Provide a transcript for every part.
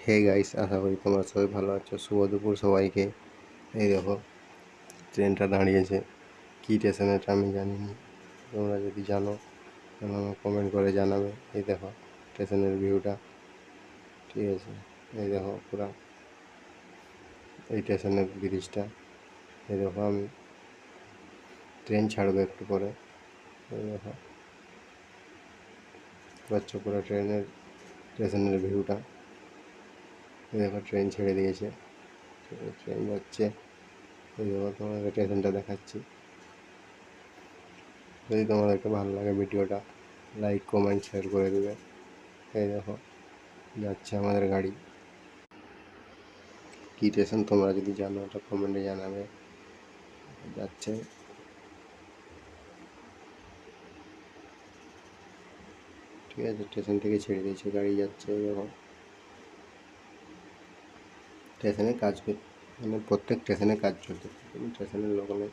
Hey guys, আশা করি তোমরা সবাই ভালো আছো। শুভ দুপুর সবাইকে। এই দেখো ট্রেনটা দাঁড়িয়েছে, কী স্টেশন এটা আমি জানি না। তোমরা যদি জানো তাহলে আমাকে কমেন্ট করে জানাবে। এই দেখো স্টেশনের ভিউটা, ঠিক আছে। এই দেখো পুরা এই স্টেশনের ব্রিজটা। এই দেখো আমি ট্রেন ছাড়বে একটু পরে। এই দেখো পাচ্ছ পুরো স্টেশনের ভিউটা। এই দেখো ট্রেন ছেড়ে দিয়েছে, ট্রেন যাচ্ছে। এই দেখো তোমাদের স্টেশনটা দেখাচ্ছি। যদি তোমাদেরকে ভালো লাগে ভিডিওটা লাইক কমেন্ট শেয়ার করে দেবে। এই দেখো যাচ্ছে আমাদের গাড়ি। কী স্টেশন তোমরা যদি জানো ওটা কমেন্টে জানাবে। যাচ্ছে, ঠিক আছে। স্টেশন থেকে ছেড়ে দিয়েছে, গাড়ি যাচ্ছে। দেখো স্টেশনে কাজ মানে প্রত্যেক স্টেশনে কাজ চলছে, স্টেশনের লোক নেই।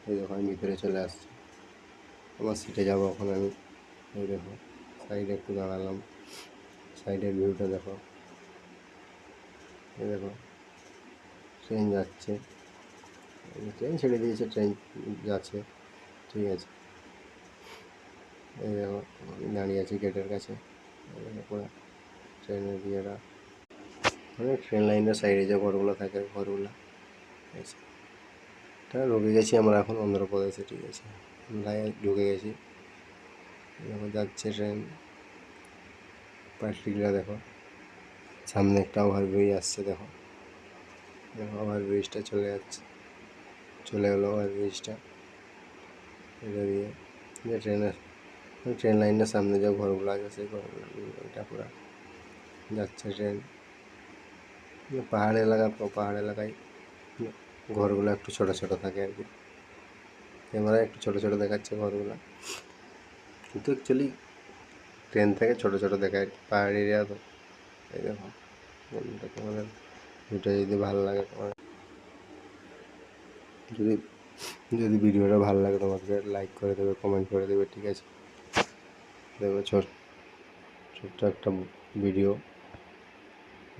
এই দেখো আমি ভিতরে চলে আসছি, আমার সিটে যাবো এখন আমি। এই দেখো সাইডে একটু দাঁড়ালাম, সাইডের ভিউটা দেখো। এই দেখো ট্রেন যাচ্ছে, ট্রেন ছেড়ে দিয়েছে, ট্রেন যাচ্ছে, ঠিক আছে। এই দেখো আমি দাঁড়িয়ে আছি গেটের কাছে। পুরো ট্রেনের ইয়েটা, মানে ট্রেন লাইনের সাইডে যে ঘরগুলো থাকে ঘরগুলো, ঠিক আছে। এটা ঢুকে গেছি আমরা এখন অন্ধ্রপ্রদেশে, ঠিক আছে। আমরা ঢুকে গেছি। দেখো যাচ্ছে ট্রেন, পাট্টিগুলো দেখো। সামনে একটা ওভারব্রিজ আসছে, দেখো দেখো ওভারব্রিজটা চলে যাচ্ছে, চলে গেলো ওভারব্রিজটা। এটা দিয়ে যে ট্রেন লাইনের সামনে যে ঘরগুলো আছে সেই ঘরগুলো, ওইটা পুরো যাচ্ছে ট্রেন। পাহাড় এলাকা তো, পাহাড় এলাকায় ঘরগুলো একটু ছোটো ছোটো থাকে আর কি। ক্যামেরা একটু ছোটো ছোটো দেখাচ্ছে ঘরগুলো, কিন্তু অ্যাকচুয়ালি ট্রেন থেকে ছোটো ছোটো দেখায়, পাহাড় এরিয়া তো। এই দেখো বন্ধুটা, তোমাদের ভিডিও যদি ভালো লাগে, তোমার যদি যদি ভিডিওটা ভালো লাগে তোমাকে লাইক করে দেবে, কমেন্ট করে দেবে, ঠিক আছে। দেখো ছোট্ট একটা ভিডিও।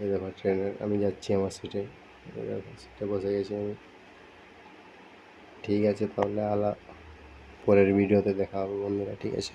এই দেখো ট্রেনের আমি যাচ্ছি আমার সিটে, দেখো সিটে বসে গেছি আমি। ঠিক আছে তাহলে পরের ভিডিওতে দেখা হবে বন্ধুরা, ঠিক আছে।